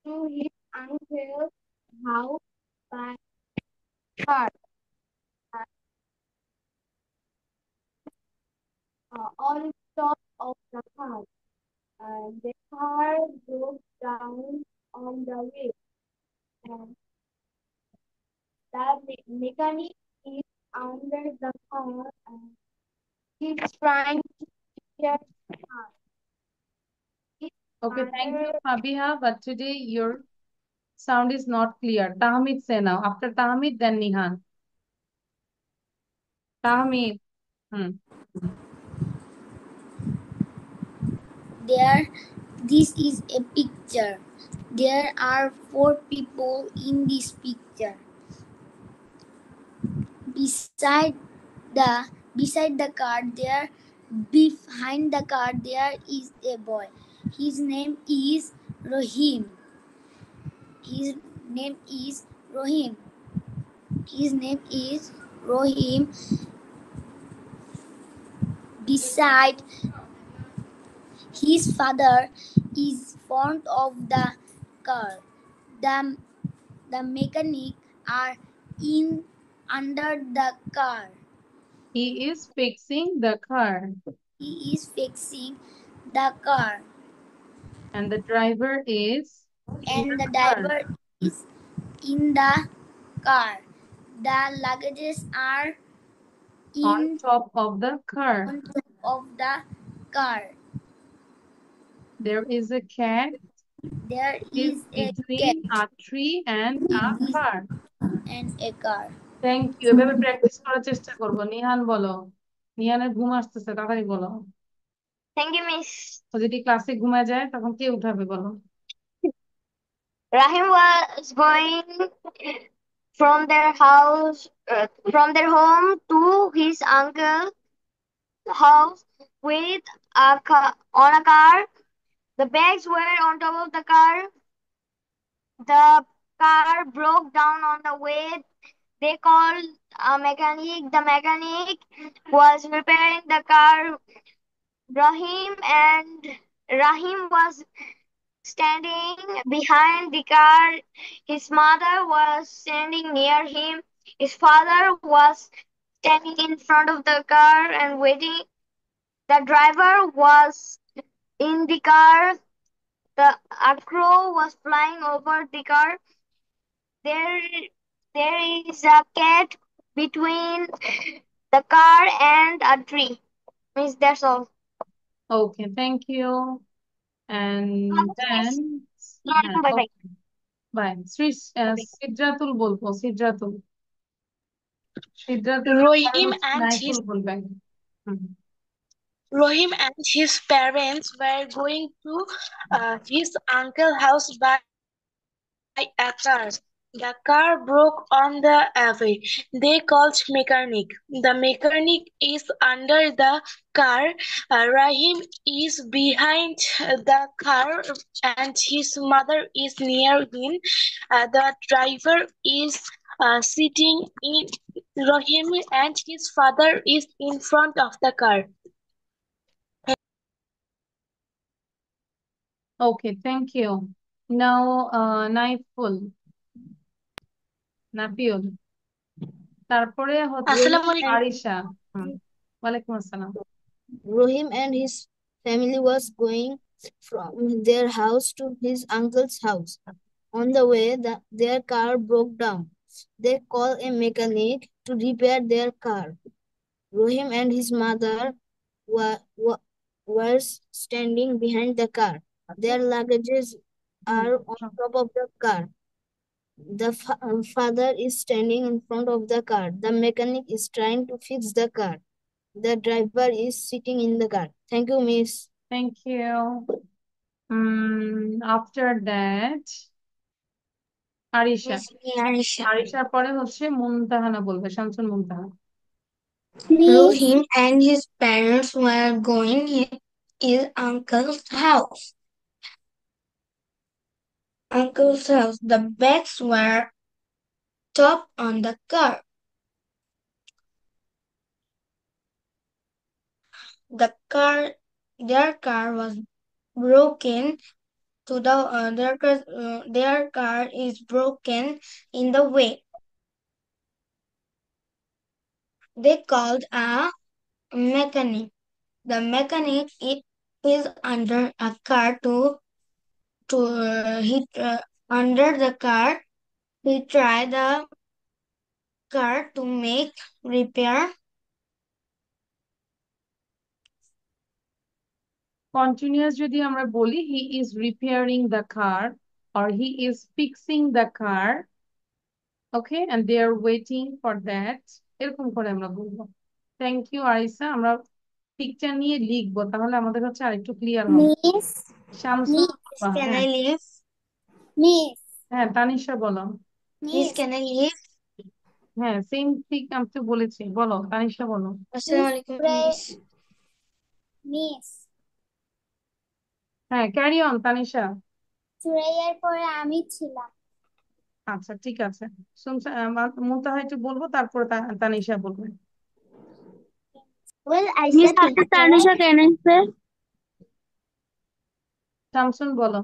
to his uncle's house by car. on the way, and the mechanic is under the car and he's trying to get car. Okay, thank you, Fabiha. But today your sound is not clear. Tahmid, say now. After Tahmid, then Nihan. Tahmid. Hmm. There, this is a picture. There are 4 people in this picture. Beside the car, behind the car, there is a boy. His name is Rohim. His name is Rohim. His name is Rohim. Beside his father is front of the car. The mechanic are in under the car. He is fixing the car. He is fixing the car. And the driver is in And the car. driver is in the car. The luggages are On top of the car. on top of the car. There is a cat. There Is is a between cat a tree and a car. and a car. Thank you. এভাবে practice করার চেষ্টা করবো। নিহান বলো। নিহানের ঘুম আসতেছে, তাড়াতাড়ি বলো। Thank you, Miss. ও যদি ক্লাসে ঘুমায় যায় তখন কে উঠাবে বলো। Rahim was going from their house, from their home to his uncle's house with on a car. The bags were on top of the car. The car broke down on the way. They called a mechanic. The mechanic was repairing the car. Rahim was standing behind the car. His mother was standing near him. His father was standing in front of the car and waiting. The driver was in the car. A crow was flying over the car. There is a cat between the car and a tree. Miss, that's all. Okay, thank you. And then হ্যাঁ, Bye bye. okay. Bye. Sidratul বলবো, Sidratul. Sidratul Rohim and Naiful his বলবেন। Rohim and his parents were going to his uncle's house by a car. The car broke on the way. They called mechanic. The mechanic is under the car. Rahim is behind the car and his mother is near him. The driver is sitting in Rahim and his father is in front of the car. Okay, thank you. Now, Naiful, Nafiul. তারপরে হচ্ছে আসসালামু আলাইকুম। আরিশা। ওয়ালাইকুম আসসালাম। Rohim and his family was going from their house to his uncle's house. On the way, their car broke down. They called a mechanic to repair their car. Rohim and his mother were standing behind the car. Their luggages are on top of the car. The father is standing in front of the car. The mechanic is trying to fix the car. The driver is sitting in the car. Thank you, Miss. Thank you. After that, Arisha. আরিশার পরে হচ্ছে মুনতাহানা বলবে, শামসুল মুনতাহা। Rohim and his parents were going his uncle's house. The bags were top on the car. Their car was broken to the their car is broken in the way. They called a mechanic. The is under a car to under the car. He tried the car to make repair. Continuous যদি আমরা বলি he is repairing the car or he is fixing the car, okay, and they are waiting for that, এরকম করে আমরা বলবো। Thank you Arisa. আমরা picture নিয়ে লিখবো, তাহলে আমাদের হচ্ছে আরেকটু ক্লিয়ার হবে। Miss, শামসুল Miss, Can হ্যাঁ I leave? Miss, হ্যাঁ তানিশা বলো। Miss, Miss, can I leave? হ্যাঁ সেম ঠিক আমি তো বলেছি, বলো তানিশা বলো। Assalamualaikum, pray, Miss. Miss, হ্যাঁ ক্যারি অন তানিশা। সুরাইয়ার পরে আমি ছিলাম। আচ্ছা ঠিক আছে, শুনছে মুনতাহা একটু বলবো, তারপরে তানিশা বলবে। Well, I Miss, said after picture. Tanisha, can I say? Shamsun বলো।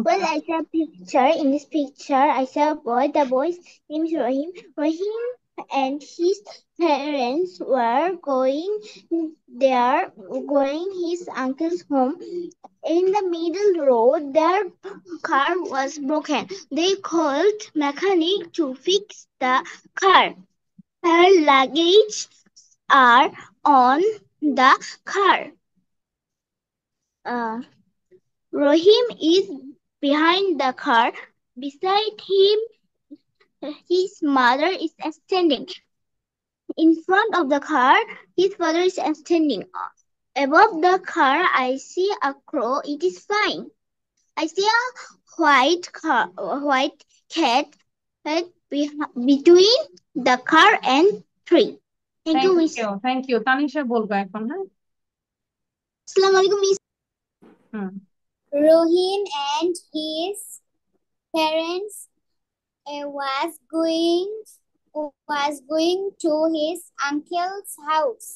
Well, I saw a picture. In this picture, I saw a boy. The boy's name is Rahim. Rahim and his parents were going there, going his uncle's home. In the middle road, their car was broken. They called mechanic to fix the car. Their luggage are on the car. Rahim is behind the car. Beside him, his mother is standing. In front of the car, his father is standing. Above the car, I see a crow. It is flying. I see a white cat between the car and tree. Thank you, Miss. Thank you Tanisha বলবো এখন। হ্যাঁ Assalamualaikum, Miss. Hmm Rohin and his parents was going to his uncle's house.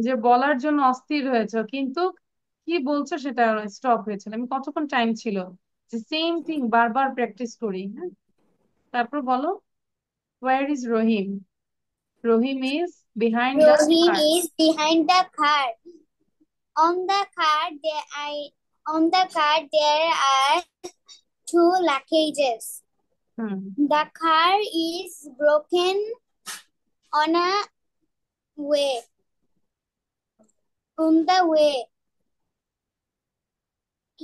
যে বলার জন্য অস্থির হয়েছে, কিন্তু কি বলছো সেটা স্টপ হয়েছিল। আমি কতক্ষণ টাইম ছিল যে সেম থিং বারবার প্র্যাকটিস করি। হ্যাঁ তারপর বলো, where is Rahim? Rahim is behind the Rohin car. is behind the car. On the car there are two luggages. Hmm The car is broken on the way.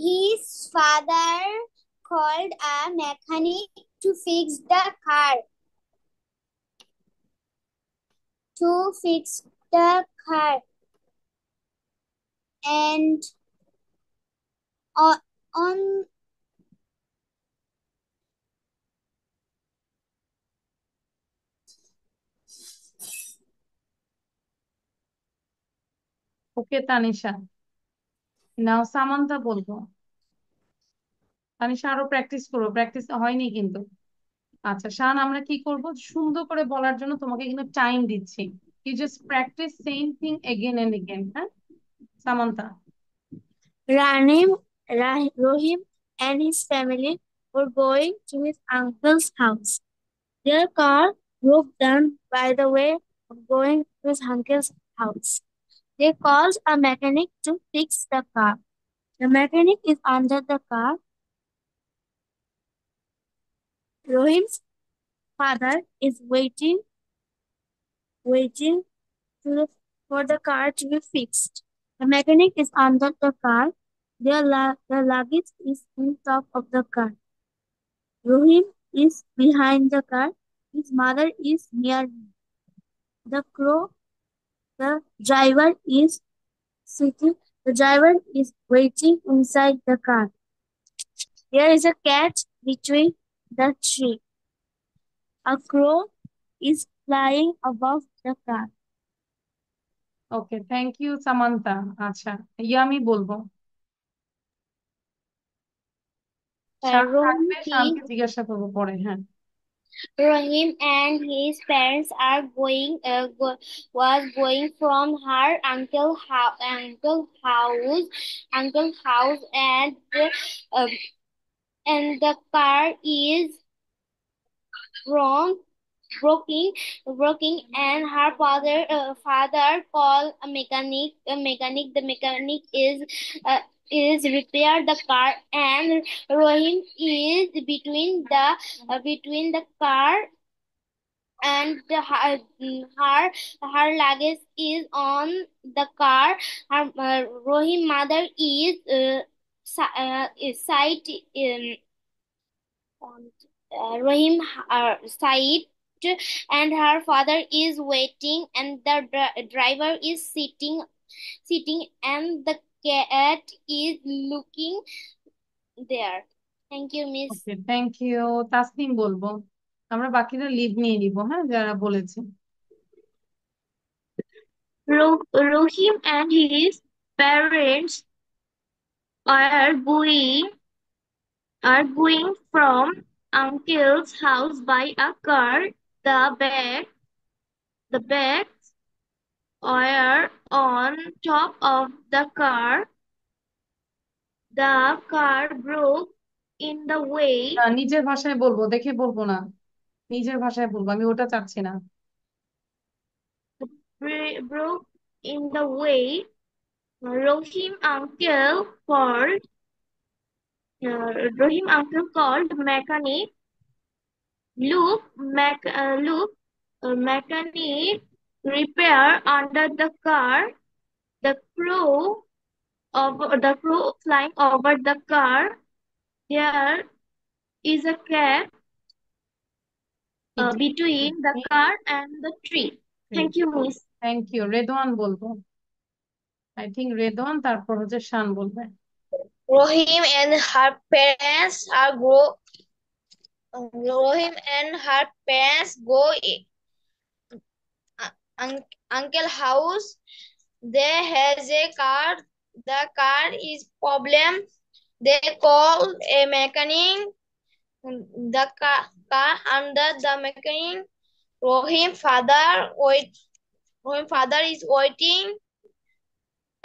His father called a mechanic to fix the car. And on okay Tanisha. Now Samantha বলবো। তানিশা আরো practice করবো, practice হয়নি কিন্তু। আচ্ছা শান, আমরা কি করব, সুন্দর করে বলার জন্য তোমাকে কিন্তু টাইম দিচ্ছি। You just practice same thing again and again. হ্যাঁ Samantha. Rohim and his family were going to his uncle's house. Their car broke down by the way of going to his uncle's house. They called a mechanic to fix the car. The mechanic is under the car. Rohim's father is waiting for the car to be fixed. The mechanic is under the car. The luggage is on top of the car. Rohim is behind the car. His mother is near him. The driver is sitting. The driver is waiting inside the car. There is a cat between the tree. A crow is flying above the car. Okay thank you Samantha. আচ্ছা ইয়ামি বলবো। শান থাকবে, শানকে জিজ্ঞাসা করবো পরে। হ্যাঁ Rahim and his parents are was going from her uncle's house, and the car is wrong. broken, and her father called a mechanic. The mechanic is repair the car, and Rohim is between the car and her luggage is on the car. Her Rohim mother is side on Rahim side, and her father is waiting, and the driver is sitting, and the cat is looking there. Thank you, Miss. Okay, thank you. Tasnim বলবো। আমরা বাকিরা leave নিয়ে নিব, হ্যাঁ, যারা বলেছে। Rohim and his parents are going from uncle's house by a car. The bags were on top of the car. The car broke in the way. না, নিজের ভাষায় বলবো, দেখে বলবো না, নিজের ভাষায় বলবো, আমি ওটা চাচ্ছি না। Broke in the way. Rohim uncle called mechanic. Mechanic repair under the car. The crow flying over the car. There is a gap between the car and the tree. Thank you, Miss. Thank you. Redwan বলবো। I think Redwan, তারপর হচ্ছে শান বলবে। Rohim and her parents go uncle house. They has a car. The car is problem. They call a mechanic. The car under the mechanic. Rohim father is waiting.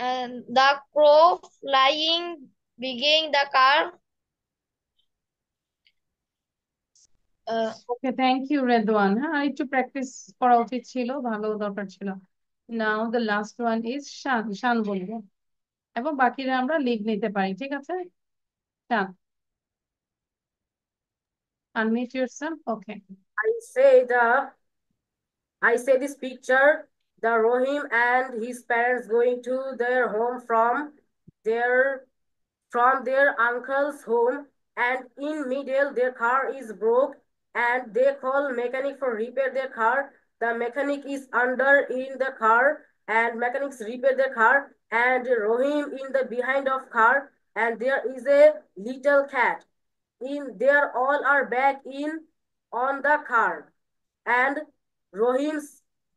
And the crow flying beginning the car. Okay, thank you Redwan. হ্যাঁ, আর একটু practice করা উচিত ছিল, ভালো দরকার ছিল। Now the last one is Shan. Shan বলবো, এবং বাকিরা আমরা লিভ নিতে পারি, ঠিক আছে? Shan, unmute yourself. Okay. I say this picture, the Rohim and his parents going to their home from their uncle's home, and in middle their car is broke, and they call mechanic for repair their car. The mechanic is under in the car, and mechanics repair their car, and Rohim in the behind of car, and there is a little cat. In there all are back in on the car, and Rohim's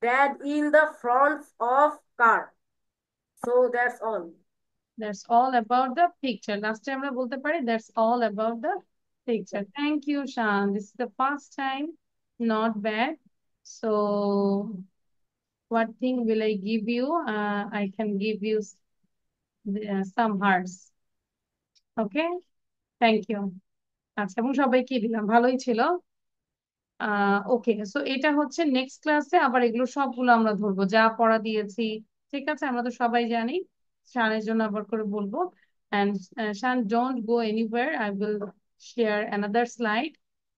dad in the front of car. So that's all. That's all about the picture. Last time আমরা বলতে পারি that's all about the picture. Thank you, Shan. This is the first time. Not bad. So what thing will I give you? I can give you some hearts. Okay? Thank you. আচ্ছা, এবং সবাইকে দিলাম, ভালোই ছিল। ওকে, so এটা হচ্ছে next ক্লাসে আবার এগুলো সবগুলো আমরা ধরবো, যা পড়া দিয়েছি, ঠিক আছে? আমরা তো সবাই জানি। শানের জন্য আবার করে বলবো। And Shan, don't go anywhere. I will share another slide.